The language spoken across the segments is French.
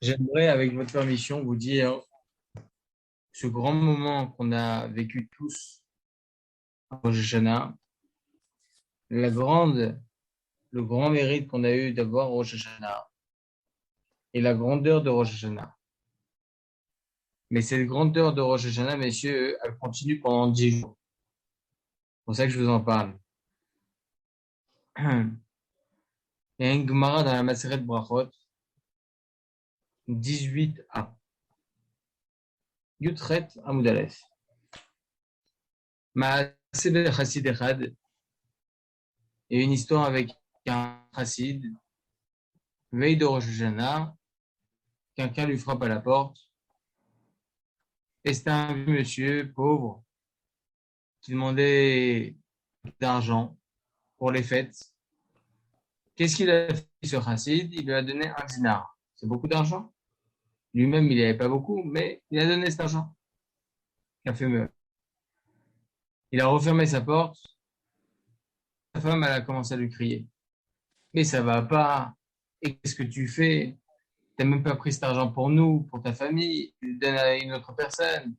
J'aimerais, avec votre permission, vous dire ce grand moment qu'on a vécu tous à Rosh Hashanah, le grand mérite qu'on a eu d'avoir Rosh Hashanah et la grandeur de Rosh Hashanah. Mais cette grandeur de Rosh Hashanah, messieurs, elle continue pendant 10 jours. C'est pour ça que je vous en parle. Il y a une Gemara dans la Maseret Brachot, 18a. Yutret Amud Aleph. Maaseh Chassid Echad, et une histoire avec un chassid, veille de Rosh Hashanah, quelqu'un lui frappe à la porte, et c'était un vieux monsieur pauvre qui demandait d'argent pour les fêtes. Qu'est-ce qu'il a fait, ce chassid? Il lui a donné un dinar. C'est beaucoup d'argent. Lui-même, il n'avait pas beaucoup, mais il a donné cet argent. Il a fait mieux. Il a refermé sa porte. Sa femme, elle a commencé à lui crier. Mais ça va pas. Et qu'est-ce que tu fais? T'as même pas pris cet argent pour nous, pour ta famille. Tu le donnes à une autre personne.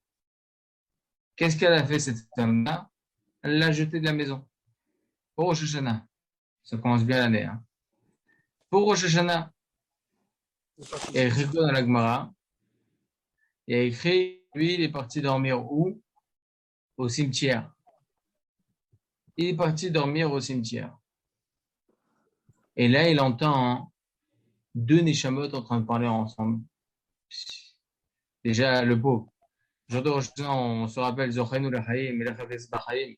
Qu'est-ce qu'elle a fait, cette femme-là? Elle l'a jeté de la maison. Pour Rosh Hashanah. Ça commence bien l'année, hein. Pour Rosh Hashanah. Et écrit dans la Gemara. Il a écrit, lui, il est parti dormir où? Au cimetière. Il est parti dormir au cimetière. Et là, il entend deux Neshamot en train de parler ensemble. Déjà, le pauvre. Jour de Rosh Hashanah, on se rappelle Zocheinu Lachaim, Melech Bachaim.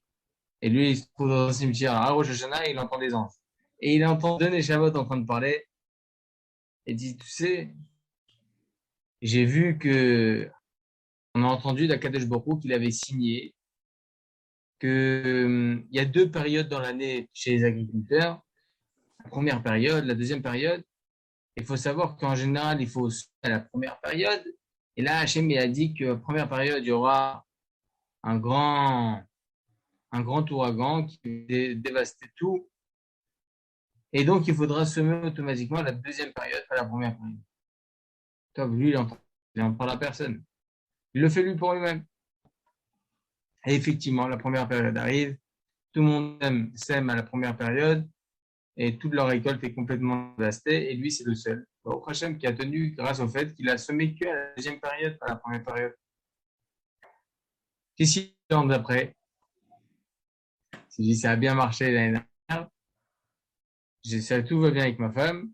Et lui, il se trouve dans un cimetière. À Rosh Hashanah, il entend des anges. Et il entend deux Neshamot en train de parler. Et dit, tu sais, j'ai vu que, on a entendu d'Akadosh Baruch Hu qu'il avait signé que, il y a deux périodes dans l'année chez les agriculteurs. La première période, la deuxième période. Il faut savoir qu'en général, il faut à la première période. Et là, Hachem, il a dit que la première période, il y aura un grand, un grand ouragan qui va dévaster tout. Et donc, il faudra semer automatiquement la deuxième période, pas la première période. Top, lui, il en parle à personne. Il le fait lui pour lui-même. Et effectivement, la première période arrive. Tout le monde sème à la première période et toute leur récolte est complètement dévastée. Et lui, c'est le seul. Au Hachem qui a tenu grâce au fait qu'il a semé que à la deuxième période, pas à la première période. Qu'est-ce qu'il tente d'après? Il dit, ça a bien marché l'année dernière. Ça, tout va bien avec ma femme.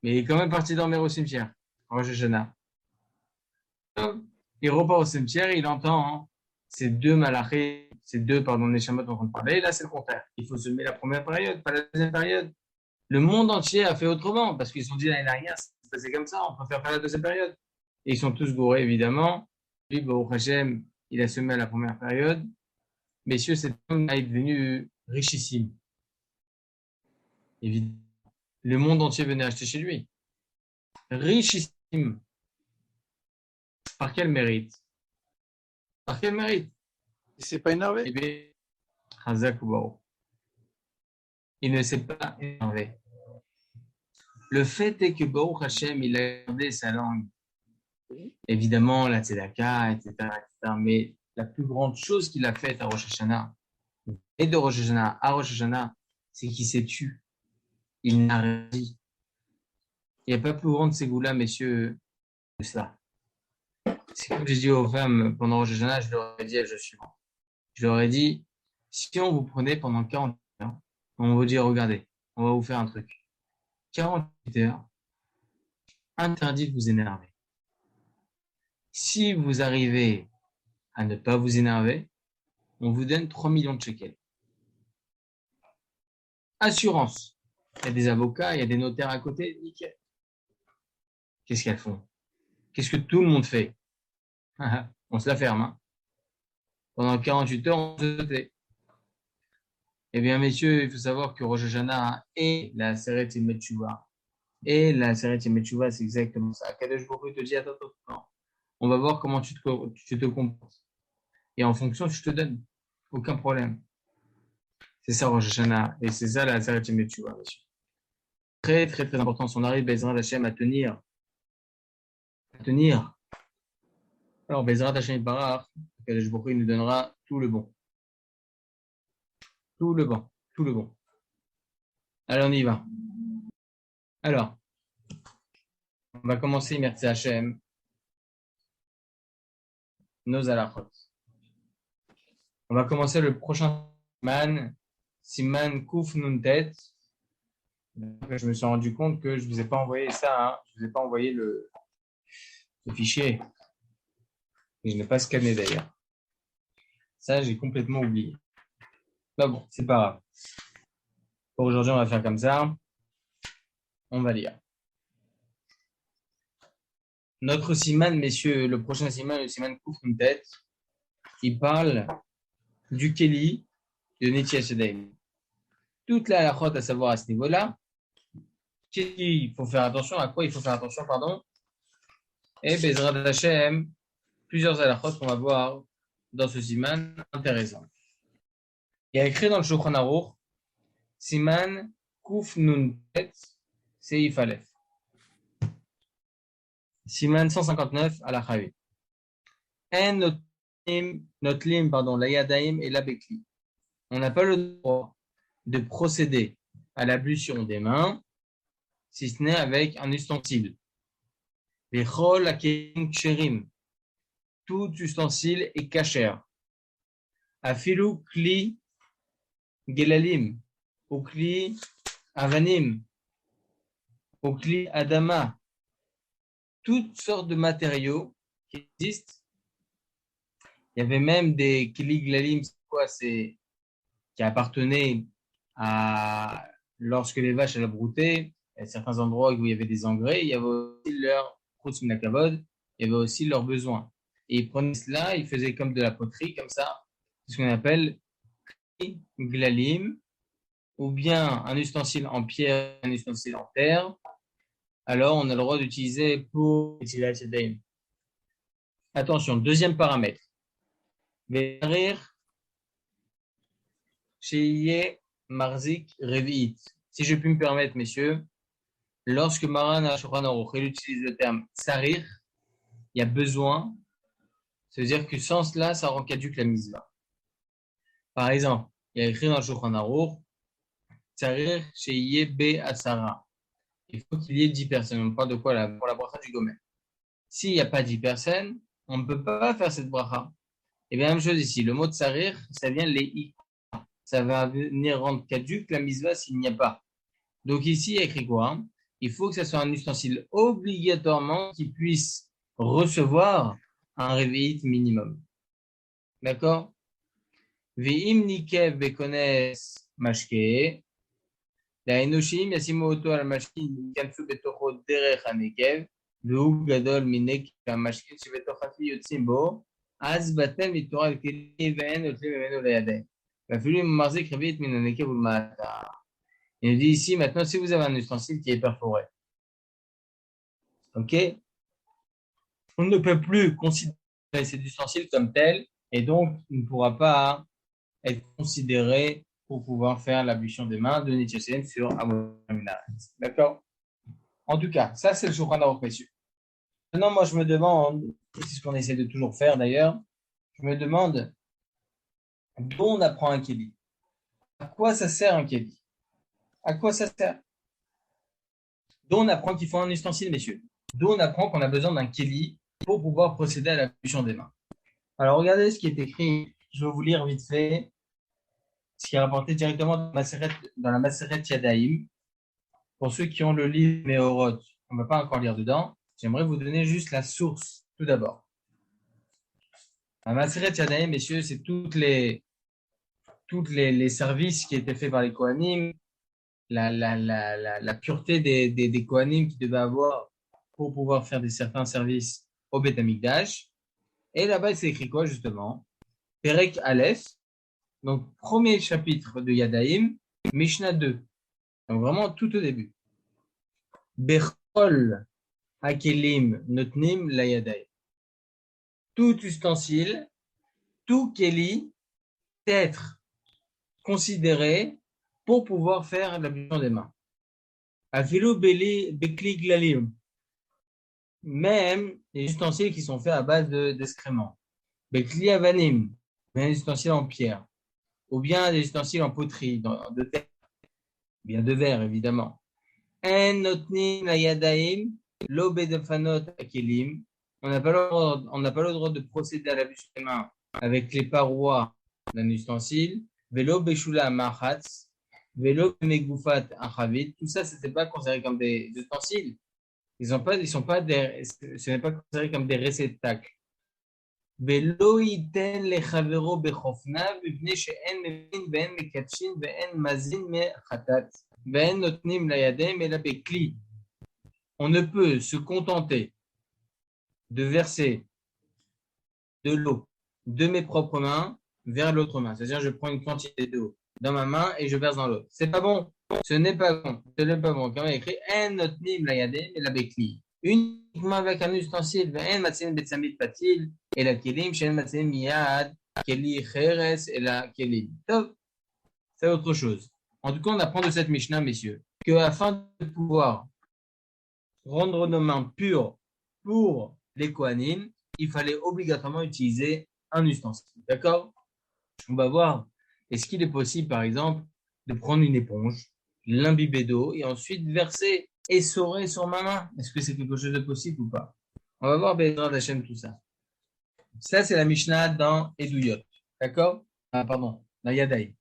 Mais il est quand même parti dormir au cimetière. Rosh Hashanah. Il repart au cimetière et il entend ces deux malachés, ces deux, pardon, Neshamot en train de parler. Et là, c'est le contraire. Il faut semer la première période, pas la deuxième période. Le monde entier a fait autrement parce qu'ils se sont dit l'année dernière, c'est passé comme ça, on préfère faire la deuxième période. Et ils sont tous gourés, évidemment. Lui, Baruch Hashem, il a semé la première période. Messieurs, cet homme est devenu richissime. Évidemment. Le monde entier venait acheter chez lui. Richissime. Par quel mérite? Par quel mérite? Il s'est pas énervé? Eh bien, Hazak ou Baruch. Il ne s'est pas énervé. Le fait est que Baruch Hashem, il a gardé sa langue. Évidemment, la tzedaka, etc., etc. Mais la plus grande chose qu'il a faite à Rosh Hashanah, et de Rosh Hashanah à Rosh Hashanah, c'est qu'il s'est tu. Il n'a rien dit. Il n'y a pas plus grande ségoula, messieurs, que ça. C'est comme j'ai dit aux femmes pendant Rosh Hashanah, je leur ai dit à suivant. Je leur ai dit, si on vous prenait pendant 48 heures, on vous dit, regardez, on va vous faire un truc. 48 heures, interdit de vous énerver. Si vous arrivez à ne pas vous énerver, on vous donne 3 millions de shekels. Assurance. Il y a des avocats, il y a des notaires à côté, nickel. Qu'est-ce qu'elles font? Qu'est-ce que tout le monde fait? On se la ferme, hein. Pendant 48 heures, on se tait. Eh bien, messieurs, il faut savoir que Rosh Hashanah et la Seret Yemet Teshuvah. Et la Seret Yemet Teshuvah, c'est exactement ça. Kadosh Baruch Hu te dit, attends, attends, on va voir comment tu te comportes. Et en fonction, je te donne. Aucun problème. C'est ça Rosh Hashanah. Et c'est ça la Seret Yemet Teshuvah, messieurs. Très, très, très important. Si on arrive, Bezrat Hashem, à tenir tenir. Alors, Bezrat Hashem Barach, Kadosh Baruch Hu, il nous donnera tout le bon. Tout le bon. Tout le bon. Allez, on y va. Alors, on va commencer, merci Hashem, nos alachot. On va commencer le prochain Siman Kuf Nuntet. Je me suis rendu compte que je ne vous ai pas envoyé ça, hein. Je ne vous ai pas envoyé le fichier. Et je n'ai pas scanné d'ailleurs. Ça, j'ai complètement oublié. Bah bon, c'est pas grave. Pour aujourd'hui, on va faire comme ça. On va lire. Notre Siman, messieurs, le prochain Siman, le Siman Kuf Nuntet, il parle du Keli de Netias Yadayim. Toute la halachot à savoir à ce niveau-là. Qu'est-ce qu'il faut faire attention? À quoi il faut faire attention, pardon? Et Bezrat Hashem, plusieurs halachot qu'on va voir dans ce siman intéressant. Il y a écrit dans le Shulchan Aruch, Siman Kuf Nun Tet Seif Aleph. Siman 159 à la Chavi. En notlim, la Yadaim et la Bekli. On n'a pas le droit de procéder à l'ablution des mains, si ce n'est avec un ustensile. Les chol akelim ksherim. Tout ustensile est kasher. Afilu kli gelalim, ou kli avanim, ou kli adama. Toutes sortes de matériaux qui existent. Il y avait même des kli gelalim, c'est quoi? C'est qui appartenaient à lorsque les vaches elles broutaient, à certains endroits où il y avait des engrais, il y avait aussi leur il y avait aussi leurs besoins. Et ils prenaient cela, ils faisaient comme de la poterie, comme ça, c'est ce qu'on appelle glalim, ou bien un ustensile en pierre, un ustensile en terre. Alors, on a le droit d'utiliser pour Netilat Yadayim. Attention, deuxième paramètre. Verir Sheye Marzik Revi'it. Si je puis me permettre, messieurs, lorsque Maran HaShulchan Aruch il utilise le terme sarir, il y a besoin, ça veut dire que sans cela, ça rend caduque la misva. Par exemple, il y a écrit dans le Shulchan Aruch, sarir Sheye Be Asara. Il faut qu'il y ait 10 personnes. On parle de quoi là? Pour la bracha du Gomer. S'il n'y a pas 10 personnes, on ne peut pas faire cette bracha. Et bien, même chose ici. Le mot de sarir, ça vient les i. Ça va venir rendre caduque la misva s'il n'y a pas. Donc ici, il y a écrit quoi? Il faut que ce soit un ustensile obligatoirement qui puisse recevoir un réveillite minimum. D'accord? Ve'im nikev bekones mashke. והאנושיים ישימו אותו על המשכין, ייכנסו בתוכו דרך הנקב, והוא גדול מנקב המשכין שבתוך הכלי יוצאים בו, אז בטל מתורה על כלי ואין יוצאים ממנו לידיים. ואפילו אם הוא מחזיק רביעית מן הנקב ולמטה. Il nous dit ici, maintenant, si vous avez un ustensile qui est perforé, ok, on ne peut plus considérer cet ustensile comme tel, et donc il ne pourra pas être considéré pour pouvoir faire l'ablution des mains de Netias Yadayim sur Avodah. D'accord? En tout cas, ça c'est le Shulchan Aruch, messieurs. Maintenant, moi je me demande, et c'est ce qu'on essaie de toujours faire d'ailleurs, je me demande d'où on apprend un kéli. À quoi ça sert un kéli? À quoi ça sert? D'où on apprend qu'il faut un ustensile, messieurs? D'où on apprend qu'on a besoin d'un kéli pour pouvoir procéder à l'ablution des mains? Alors regardez ce qui est écrit, je vais vous lire vite fait. Ce qui est rapporté directement dans la Maseret Yadayim. Pour ceux qui ont le livre Meorot, on ne va pas encore lire dedans. J'aimerais vous donner juste la source, tout d'abord. La Maseret Yadayim, messieurs, c'est toutes les services qui étaient faits par les Kohanim, la pureté des Kohanim qu'ils devaient avoir pour pouvoir faire certains services au Beth Amikdash. Et là-bas, c'est écrit quoi, justement? Perek Aleph. Donc, premier chapitre de Yadayim, Mishnah 2. Donc, vraiment tout au début. Bechol hakelim notnim la Yadayim. Tout ustensile, tout keli, être considéré pour pouvoir faire l'ablution des mains. Afilu bekli glalim. même les ustensiles qui sont faits à base d'excréments. Bekli avanim, des ustensiles en pierre, ou bien des ustensiles en poterie, de terre, bien de verre évidemment. En notnim la yadaim, lo bedefanot akelim. On n'a pas le droit de procéder à l'abus des mains avec les parois d'un ustensile. Velo beshula machatz, velo megufat achavit. Tout ça, c'était pas considéré comme des ustensiles. Ils sont pas ce n'est pas considéré comme des réceptacles. ולא ייתן לחברו בחופניו מפני שאין מבין ואין מקדשין ואין מזין מחטאת ואין נותנים לידיהם אלא בכלי. On ne peut se contenter de verser de l'eau de mes propres mains vers l'autre main. C'est-à-dire, je prends une quantité d'eau dans ma main et je verse dans l'autre. C'est pas bon. Ce n'est pas bon. Ce n'est pas bon. Comme il y a écrit, en notnim la yadem et la bekli. Uniquement avec un ustensile, en matzin betsamit patil et la kelim, shen matzin miyad, keli cheres et la kelim. C'est autre chose. En tout cas, on apprend de cette Mishnah, messieurs, que afin de pouvoir rendre nos mains pures pour les Kohanim, il fallait obligatoirement utiliser un ustensile. D'accord? On va voir, est-ce qu'il est possible, par exemple, de prendre une éponge, l'imbiber d'eau et ensuite verser, essorer sur ma main? Est-ce que c'est quelque chose de possible ou pas? On va voir Bezrat Hashem tout ça. Ça, c'est la Mishnah dans Eduyot. D'accord? Ah, pardon, dans Yadaï.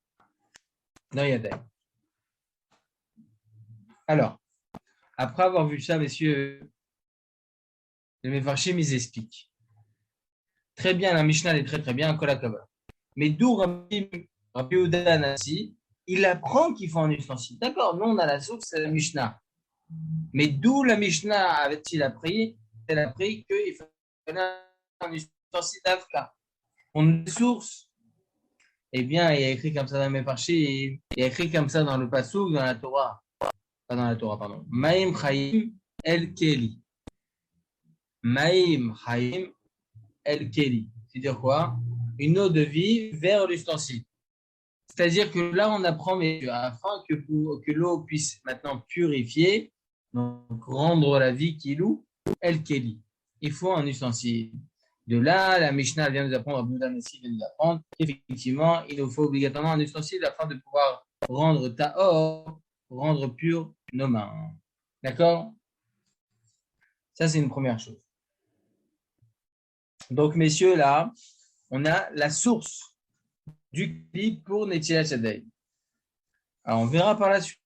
Dans Yadaï. Alors, après avoir vu ça, messieurs, les Mefarshim, ils expliquent. Très bien, la Mishnah est très très bien, Kol HaKavod. Mais d'où Rabbi Yehuda Anassi, il apprend qu'il faut un ustensile. D'accord, nous on a la source, c'est la Mishnah. Mais d'où la Mishnah avait-il appris? Elle a appris qu'il fallait un ustensile d'Afka. On a une source. Eh bien, il y a écrit comme ça dans mes parchis, il y a écrit comme ça dans le Passouk, dans la Torah. Pas dans la Torah, pardon. Maïm Chaim El Keli. Maïm Chaim El Keli. C'est-à-dire quoi? Une eau de vie vers l'ustensile. C'est-à-dire que là, on apprend, mais afin que l'eau puisse maintenant purifier, donc rendre la vie qui loue, El Keli. Il faut un ustensile. De là, la Mishnah vient nous apprendre, Abdullah Messi vient nous apprendre qu'effectivement, il nous faut obligatoirement un ustensile afin de pouvoir rendre ta'or, rendre pur nos mains. D'accord? Ça, c'est une première chose. Donc, messieurs, là, on a la source du kli pour Netilat Yadayim. Alors, on verra par la suite.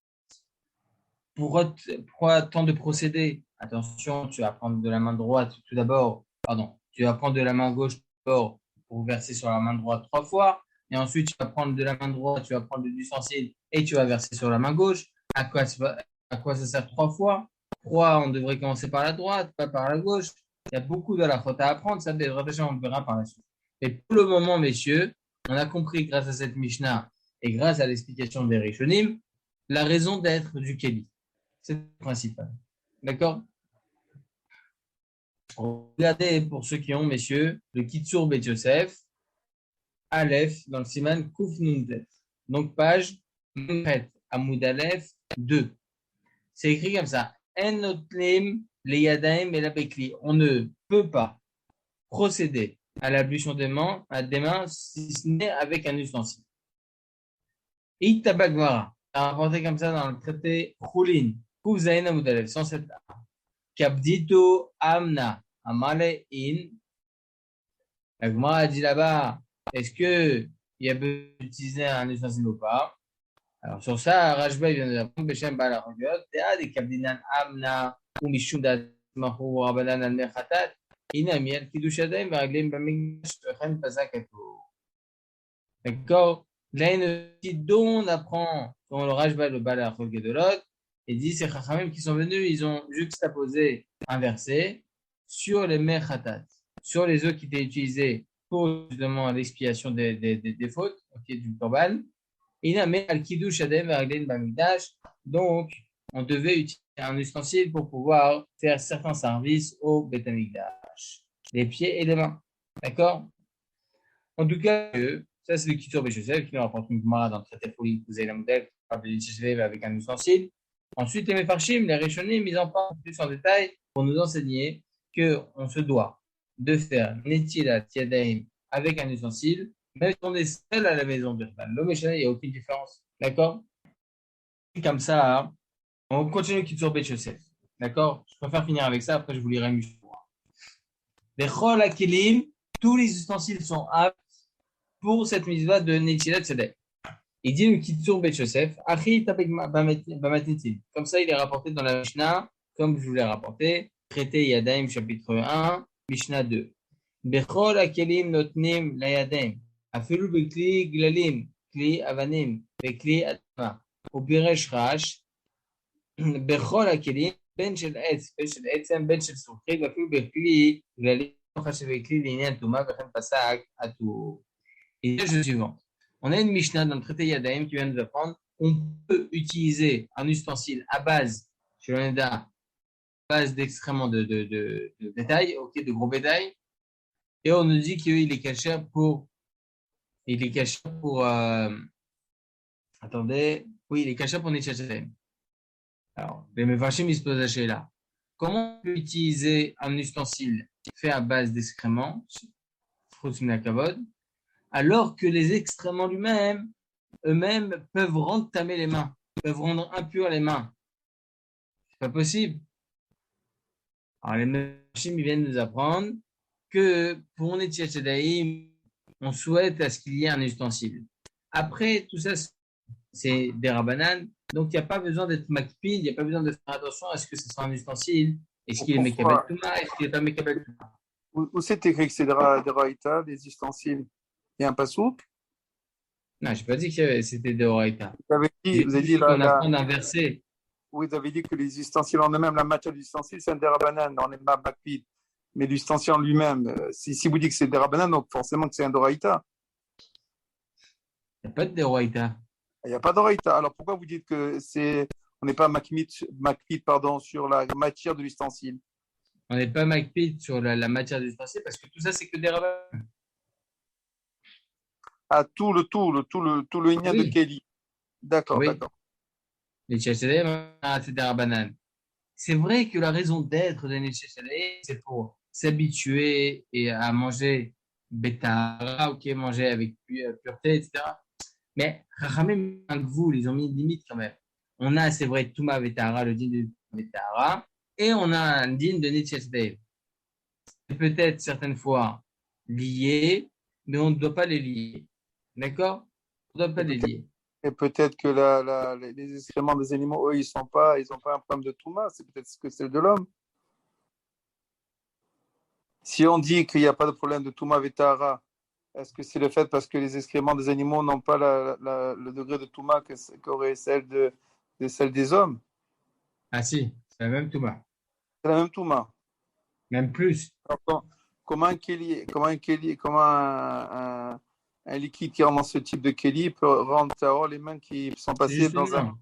Pourquoi tant de procédés? Attention, tu vas prendre de la main droite tout d'abord. Pardon, tu vas prendre de la main gauche d'abord pour verser sur la main droite 3 fois. Et ensuite, tu vas prendre de la main droite, tu vas prendre de l'ustensile et tu vas verser sur la main gauche. À quoi ça sert 3 fois? Pourquoi on devrait commencer par la droite, pas par la gauche? Il y a beaucoup de la faute à apprendre. Ça, on le verra par la suite. Et pour le moment, messieurs, on a compris grâce à cette Mishnah et grâce à l'explication des Rishonim, la raison d'être du Kéli. C'est le principal. D'accord? Regardez pour ceux qui ont, messieurs, le Kitsur Bet Yosef, Aleph, dans le Siman Kouf Nuntet. Donc, page Amoud Aleph 2. C'est écrit comme ça. En notlim le yadaim et la bekli. On ne peut pas procéder à l'ablution des mains, si ce n'est avec un ustensile. Itabagmara. Rapporté comme ça dans le traité Choulin. Kouf Zayin Amoud Aleph, 107. Kabdito Amna. Amale in. La Gemara a dit là-bas, est-ce qu'il y a besoin d'utiliser un ustensile ou pas? Alors sur ça, Rajba vient de répondre, Beshem Bala Rogyot, Théa de Kabdinan Amna, ou Mishum Datmahu, Rabanan Al-Mechatat, Inami Al-Kidouchadaim, Varaglim Bamigdash, Chen Pasakato. D'accord? Là, une petite dont on apprend, dans le Rajba, le Bala Rogyot de l'autre, et dit, ces Chachamim qui sont venus, ils ont juxtaposé un verset sur les Mechatat, sur les eaux qui étaient utilisées pour justement l'expiation des fautes, okay, du Korban. Donc, on devait utiliser un ustensile pour pouvoir faire certains services au Beth Amikdash, les pieds et les mains. D'accord? En tout cas, ça c'est le Kitsur Bet Yosef qui nous rapporte une Gemara dans le traité Folie, vous avez la modèle avec un ustensile. Ensuite, les Mefarshim, les Rishonim, ils en parlent plus en détail pour nous enseigner qu'on se doit de faire Netilat Yadayim avec un ustensile, même si on est seul à la maison de Birban. L'homme il n'y a aucune différence. D'accord? Comme ça, hein. On continue Kitsur Bet Yosef. D'accord? Je préfère finir avec ça, après je vous lirai Mishnah. Bechol Akelim, tous les ustensiles sont aptes pour cette mitzvah de Netilat Yadayim. Il dit le Kitsur Bet Yosef, Achi Tapek Bamatnitin. Comme ça, il est rapporté dans la Mishnah, comme je vous l'ai rapporté, traité Yadayim, chapitre 1, Mishnah 2. Bechol Akelim Notnim La Yadayim. Afelu Bekli Glalim, Kli Avanim, Bekli Atma. Au Biresh Rash, Bechol Akelim, Ben Shel Etz, Ben Shel Etzem, Ben Shel Soukri, Afelu Bekli Glalim, Chashe Bekli Linyan Touma, Bechen Pasak, Atou. Et là, je suivant. On a une Mishnah dans le traité Yadayim qui vient nous apprendre qu'on peut utiliser un ustensile à base, chez l'Oneda, à base d'extrêmement de bétail, ok, de gros bétail, et on nous dit qu'il est caché pour, attendez, oui, il est caché pour Netchachatem. Alors, les Mefashim, ils se posent la là. Comment on peut utiliser un ustensile fait à base d'excréments, alors que les excréments eux-mêmes peuvent rendre tamés les mains, peuvent rendre impurs les mains? C'est pas possible. Alors, les Mefashim, ils viennent nous apprendre que pour Netilat Yadayim, on souhaite à ce qu'il y ait un ustensile. Après, tout ça, c'est des rabbanan, donc il n'y a pas besoin d'être makpid, il n'y a pas besoin de faire attention à ce que ce soit un ustensile. Est-ce qu'il est mekabel touma, est-ce qu'il n'est pas mekabel touma? Où c'est écrit que c'est des raïtas, des ustensiles? Il y a un pasouk? Non, je n'ai pas dit que c'était de oraita. Vous avez dit qu'on apprend d'un verset. Oui, vous avez dit que les ustensiles en eux-mêmes, la matière de l'ustensile, c'est un dérabanan, on n'est pas makpid. Mais l'ustensile en lui-même, si vous dites que c'est dérabanan, donc forcément que c'est un doraïta. Il n'y a pas de oraita. Il n'y a pas d'oraïta. Alors pourquoi vous dites que on n'est pas makpid, sur la matière de l'ustensile? On n'est pas makpid sur la matière de l'ustensile parce que tout ça, c'est que des rabbanan. Ah, tout le lien de Kelly. D'accord, oui. d'accord. Les Tchèchèdes, c'est des rabbanan. C'est vrai que la raison d'être de Netilat Yadayim, c'est pour s'habituer et à manger bétara, ok, manger avec pureté, etc. Mais Chachamim, ils ont mis une limite quand même. On a, c'est vrai, Touma Vetara, le din de Vetara, et on a un din de Netilat Yadayim. C'est peut-être certaines fois lié, mais on ne doit pas les lier. D'accord? On ne doit pas les lier. Et peut-être que les excréments des animaux, eux, ils n'ont pas un problème de Touma, c'est peut-être ce que c'est de l'homme. Si on dit qu'il n'y a pas de problème de Touma Vetara, est-ce que c'est le fait parce que les excréments des animaux n'ont pas le degré de Touma qu'aurait celle des hommes? Ah si, c'est la même Touma. C'est la même Touma. Même plus. Alors, comment un liquide qui rentre dans ce type de Kelly peut rendre tahor les mains qui sont passées dans un...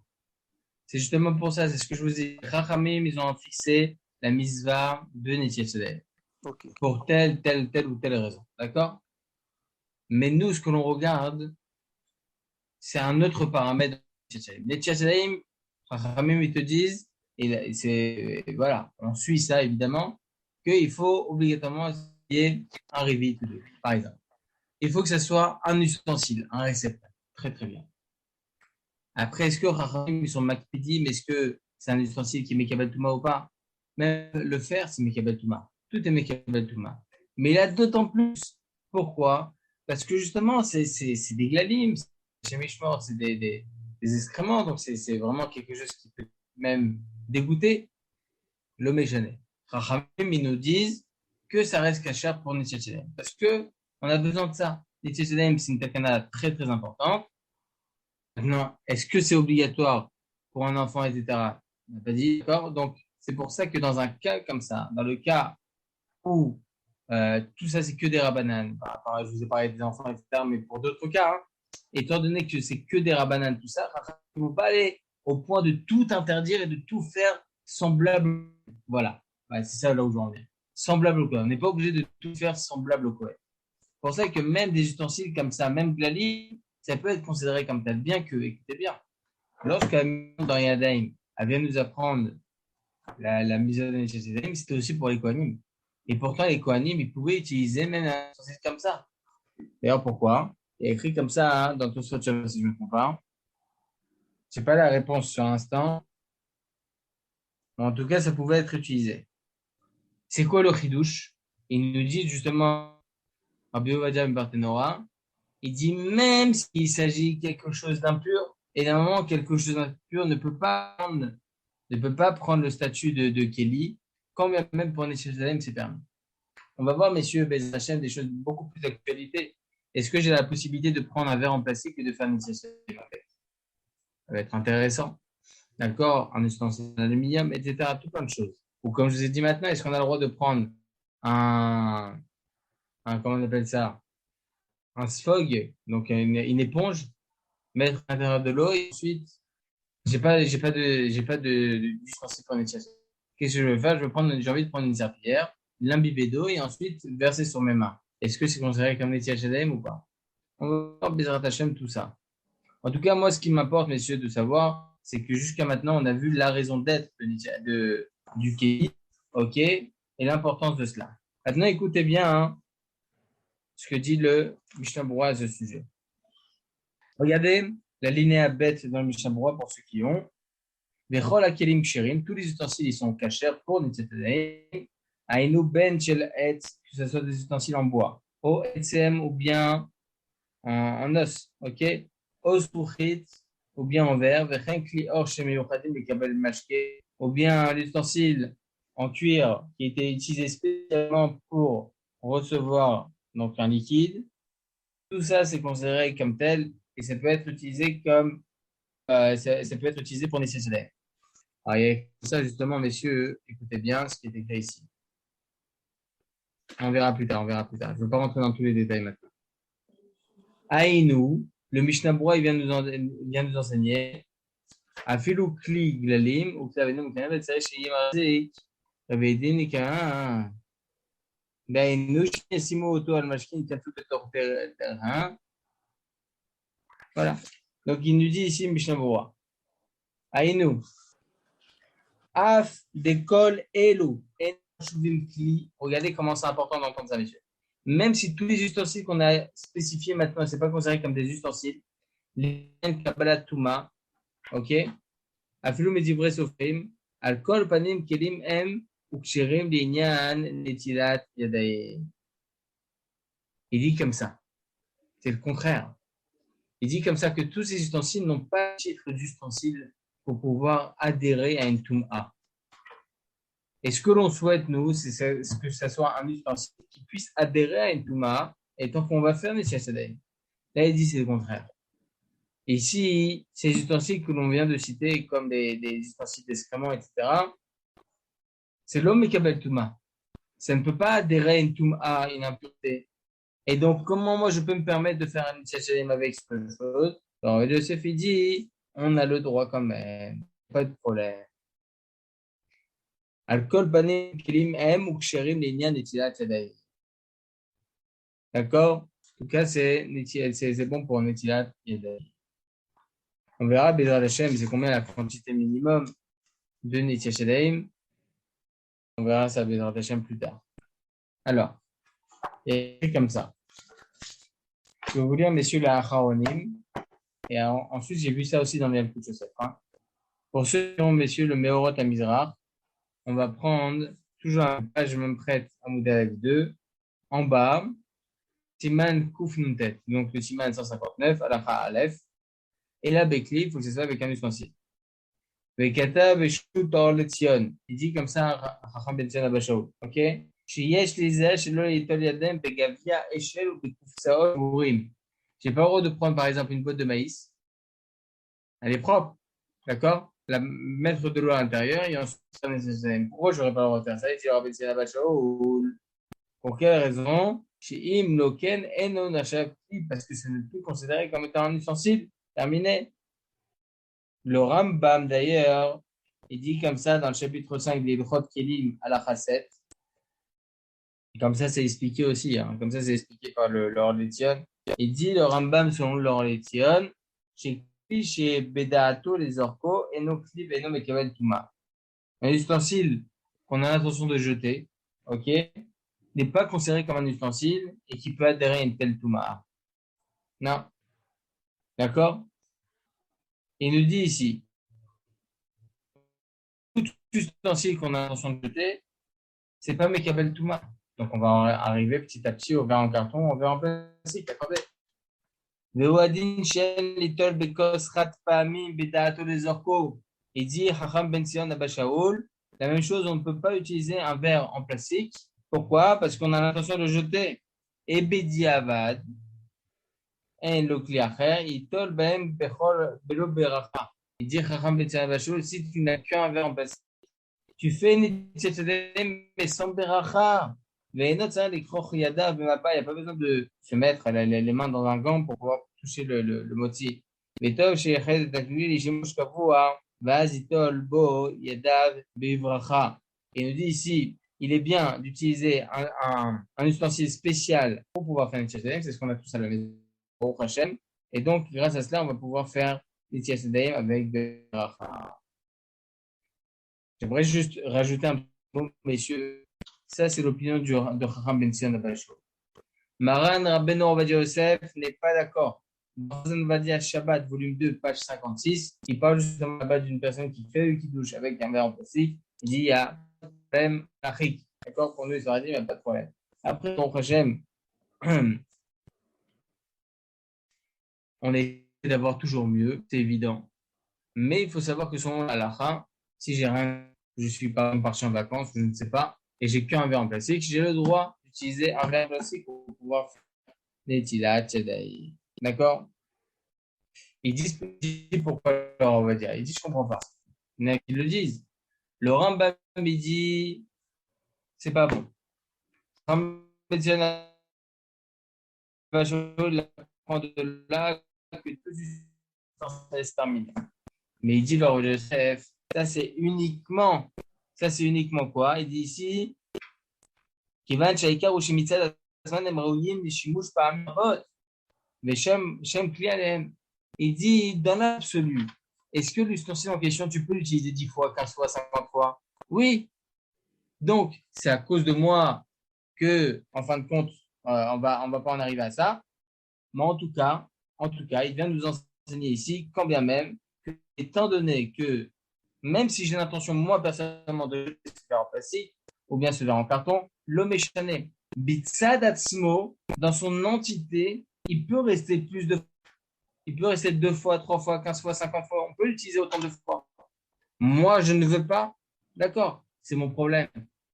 C'est justement pour ça, c'est ce que je vous dis. Chachamim, ils ont fixé la misva de Netilat Yadayim. Okay. Pour telle ou telle raison. D'accord? Mais nous, ce que l'on regarde, c'est un autre paramètre de Netilat Yadayim. Chachamim, ils te disent, voilà, on suit ça évidemment, qu'il faut obligatoirement essayer un rivit ou deux, par exemple. Il faut que ce soit un ustensile, un réceptacle. Très, très bien. Après, est-ce que Chachamim, ils sont makpidi, mais est-ce que c'est un ustensile qui est mekabel touma ou pas? Même le fer, c'est mekabel touma. Tout est mekabel touma. Mais il a d'autant plus. Pourquoi? Parce que justement, c'est des glalim, c'est mishmor, c'est des excréments, donc c'est vraiment quelque chose qui peut même dégoûter l'homme échané. Chachamim, ils nous disent que ça reste cachère pour Netilat Yadayim. Parce que on a besoin de ça. Netilat Yadayim, c'est une takana très, très importante. Maintenant, est-ce que c'est obligatoire pour un enfant, etc.? On n'a pas dit, d'accord? Donc, c'est pour ça que dans un cas comme ça, dans le cas où tout ça, c'est que des rabbanan, je vous ai parlé des enfants, etc., mais pour d'autres cas, hein, étant donné que c'est que des rabbanan, tout ça, il ne faut pas aller au point de tout interdire et de tout faire semblable. Voilà, ouais, c'est ça là où j'en viens. Semblable au Kohen. On n'est pas obligé de tout faire semblable au Kohen. C'est pour ça que même des ustensiles comme ça, même glali, ça peut être considéré comme tel, bien que, écoutez bien, lorsque dans Yadayim, elle vient nous apprendre la mise en œuvre de Netilat Yadayim, c'était aussi pour les Kohanim. Et pourtant, les Kohanim, ils pouvaient utiliser même un ustensile comme ça. D'ailleurs, pourquoi? Il y a écrit comme ça dans tout ce Shabbat, si je ne me trompe pas. Je n'ai pas la réponse sur l'instant. Mais en tout cas, ça pouvait être utilisé. C'est quoi le chidouche? Il nous dit justement, Rabbi Ovadia Barthénora, il dit même s'il s'agit de quelque chose d'impur, et d'un moment, quelque chose d'impur ne peut pas prendre le statut de Kelly, quand même pour Neshel Salem, c'est permis. On va voir, messieurs, Bez Hachem, des choses beaucoup plus d'actualité. Est-ce que j'ai la possibilité de prendre un verre en plastique et de faire Neshel Salem en fait? Ça va être intéressant. D'accord? Un ustensile en aluminium, etc. Tout plein de choses. Ou comme je vous ai dit maintenant, est-ce qu'on a le droit de prendre un comment on appelle ça? Un sfog, donc une éponge, mettre à l'intérieur de l'eau et ensuite, d'ustensile pour nettoyer. Qu'est-ce que je vais faire? J'ai envie de prendre une serpillière, l'imbiber d'eau et ensuite verser sur mes mains. Est-ce que c'est considéré comme nettoyage HDM ou pas? On va voir Bezrat Hashem, tout ça. En tout cas, moi, ce qui m'importe, messieurs, de savoir, c'est que jusqu'à maintenant, on a vu la raison d'être du Kéli, ok, et l'importance de cela. Maintenant, écoutez bien hein, ce que dit le Mishnah Berurah à ce sujet. Regardez la linéa bête dans le Mishnah Berurah pour ceux qui ont. Vechol hakelim ksherim, tous les ustensiles ils sont cachers pour Netzetadaim. Ainu ben shel etz, que ce soit des ustensiles en bois, o etzem ou bien en os, ok? Os ruchit ou bien en verre, vechen kli or shemeyuchadim lekabel mashke, ou bien l'ustensile en cuir qui était utilisé spécialement pour recevoir donc un liquide. Tout ça c'est considéré comme tel et ça peut être utilisé comme ça peut être utilisé pour nécessaire. Alors, il y a ça justement, messieurs, écoutez bien ce qui est écrit ici. On verra plus tard, on verra plus tard. Je ne veux pas rentrer dans tous les détails maintenant. Aïnou, le Mishnah Berurah, il vient nous enseigner. Afilu kli glalim, ou klavenu mkanem, tzarech sheyim arzik, ravedin ika. Aïnou, shesimu oto al mashkin, kaflu betor terrain. Voilà. Donc, il nous dit ici, Mishnah Berurah. Aïnou. Af d'école elu. Regardez comment c'est important d'entendre ça, messieurs. Même si tous les ustensiles qu'on a spécifiés maintenant, ce n'est pas considéré comme des ustensiles, les Kabbalah Touma, ok, Afilu Medivre Sofrim, Alkol Panim Kelim M, Ukshirim Linyan Netilat Yadae. Il dit comme ça. C'est le contraire. Il dit comme ça que tous ces ustensiles n'ont pas le titre d'ustensile pour pouvoir adhérer à une Touma. Et ce que l'on souhaite, nous, c'est que ce soit un ustensile qui puisse adhérer à une Touma, et tant qu'on va faire Netilat Yadae. Là, il dit c'est le contraire. Et ici, ces ustensiles que l'on vient de citer, comme des ustensiles d'excréments, etc., c'est l'homme qui appelle Touma. Ça ne peut pas adhérer à une Touma, une impureté. Et donc, comment moi je peux me permettre de faire un Netilat avec cette chose? Alors, Yosef, il dit, on a le droit quand même. Pas de problème. Alcool, banim, kilim, em, ou ksherim, l'inyan, netilat, yadayim. D'accord? En tout cas, c'est bon pour netilat, yadayim. On verra, Bezrat Hashem, c'est combien la quantité minimum de Netilat Yadayim. On verra ça, Bezrat Hashem, plus tard. Alors, il y a écrit comme ça. Je vais vous lire, messieurs, la Acharonim. Et ensuite, j'ai vu ça aussi dans les Yalkut Yosef. Hein. Pour ceux qui ont, messieurs, le Meorot à Mizrach, on va prendre toujours une page, je me prête à Moudalev 2. En bas, Siman Kouf Nuntet. Donc, le Siman 159, Alacha Aleph. Et la Bekli, il faut que ce soit avec un ustensile. Vekata Veshut Or Letion. Il dit comme ça, Chacham Ben Sion Abashaou. Ok? Sheyesh Liza, Shelo Yitol Yadem, Begavia, Eshel ou Bekufsaot, Urim. J'ai pas le droit de prendre par exemple une boîte de maïs. Elle est propre. D'accord? Mettre de l'eau à l'intérieur et ensuite ça nécessaire. Pourquoi je n'aurais pas le droit de faire ça? Il dit Rabbi Sion Abashaou. Pour quelle raison? Sheim Loken Eno Nachavki, parce que ce n'est plus considéré comme étant un ustensile. Terminé. Le Rambam, d'ailleurs, il dit comme ça dans le chapitre 5 des Ilchot Kelim à la Chasset. Comme ça, c'est expliqué aussi. Hein. Comme ça, c'est expliqué par l'Orlétion. Il dit le Rambam, selon l'Orlétion, chez Bedaato, les orcos, et nos clips et nos Touma. Un ustensile qu'on a l'intention de jeter, ok? n'est pas considéré comme un ustensile et qui peut adhérer à une telle touma. Non. D'accord? Il nous dit ici, tout ustensile qu'on a l'intention de jeter, c'est pas Mekabel Touma. Donc, on va arriver petit à petit au verre en carton, au verre en plastique. Attendez. Ve'oadin shel litol bekos rat pa'amim beda'ato lezorko. Il dit, Chacham ben Sion Abba Shaul, la même chose, on ne peut pas utiliser un verre en plastique. Pourquoi? Parce qu'on a l'intention de le jeter. Et bediavad, et l'okli acher, itol ba'em bechol belo beracha. Il dit, Chacham ben Sion Abba Shaul, si tu n'as qu'un verre en plastique, tu fais une mais sans beracha. Il n'y a pas besoin de se mettre les mains dans un gant pour pouvoir toucher le moti. Et il nous dit ici, il est bien d'utiliser un ustensile spécial pour pouvoir faire une tchèque. C'est ce qu'on a tous à la maison. Et donc, grâce à cela, on va pouvoir faire les tchèques avec des beracha. J'aimerais juste rajouter un mot, messieurs. Ça, c'est l'opinion de Chacham ben Sion Abba Shaul. Maran Rabbeinu Ovadia Yosef n'est pas d'accord. Dans Vadia Shabbat, volume 2, page 56, il parle justement là-bas d'une personne qui fait le kiddush avec un verre en plastique. Il dit il y a problème achik. D'accord? Pour nous, il aurait dit il n'y a pas de problème. Après, ton Hachem, on essaie d'avoir toujours mieux, c'est évident. Mais il faut savoir que selon la halakha, si j'ai rien, je suis pas parti en vacances, je ne sais pas, et j'ai qu'un verre en plastique, j'ai le droit d'utiliser un verre en plastique pour pouvoir faire des tilat, d'accord? Ils disent pourquoi, alors on va dire, ils disent je comprends pas. Il y en a qui le disent. Le Rambam, il dit, c'est pas bon. Rambam, il apprend de là que tout se termine. Mais il dit, le Joseph, ça c'est uniquement quoi? Il dit ici, Kivan Shaikar ou Shemitzad Asman Emraounim, les Shimush Pahamot, les Shem Klialem. Il dit, dans l'absolu, est-ce que l'ustensile en question, tu peux l'utiliser 10 fois, 15 fois, 50 fois? Oui. Donc, c'est à cause de moi que, en fin de compte, on va pas en arriver à ça. Mais en tout cas, il vient nous enseigner ici, quand bien même, étant donné que même si j'ai l'intention, moi, personnellement, de jeter ce verre en plastique, ou bien ce verre en carton, l'homme est chané. Bitsad Atzmo, dans son entité, il peut rester plus de fois. Il peut rester 2 fois, 3 fois, 15 fois, 50 fois. On peut l'utiliser autant de fois. Moi, je ne veux pas. D'accord, c'est mon problème.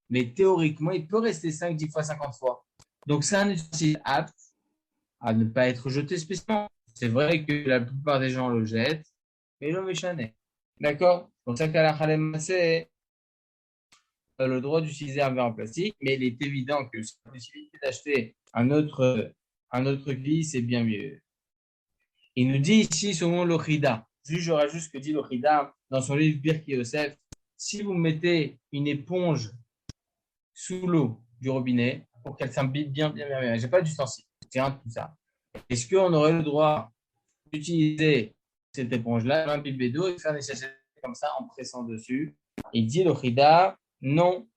Mais théoriquement, il peut rester 5, 10 fois, 50 fois. Donc, c'est un ustensile apte à ne pas être jeté spécialement. C'est vrai que la plupart des gens le jettent, mais l'homme est chané. D'accord? C'est pour ça qu'à la Khalem c'est le droit d'utiliser un verre en plastique, mais il est évident que si la possibilité d'acheter un autre gris, c'est bien mieux. Il nous dit ici, selon l'Ochida, je rajoute ce que dit l'Ochida dans son livre Birki Yosef, si vous mettez une éponge sous l'eau du robinet pour qu'elle s'imbibe bien, j'ai pas d'ustensile, tiens, tout ça. Est-ce qu'on aurait le droit d'utiliser cette éponge-là, un bibé d'eau et faire des sachets comme ça en pressant dessus? Il dit l'Ochida, non.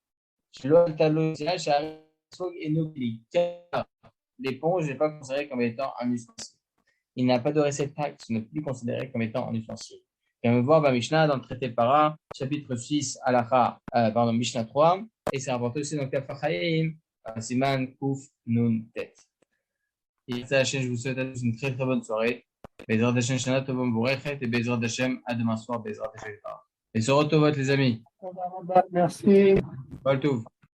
L'éponge n'est pas considérée comme étant un ustensile. Il n'a pas de réceptacle, ce n'est plus considéré comme étant un ustensile. Et on va voir Mishnah dans le traité Para, chapitre 6, Mishnah 3, et c'est rapporté aussi dans Kaf HaChaim, Siman Kouf Nun Tet. Et ça, je vous souhaite à tous une très très bonne soirée. Bezrat Hashem Shana Tovom Borechet et Bezrat Hashem à demain soir, Bezrat Hashem. Et se retrouvez les amis. Merci. Baltouf.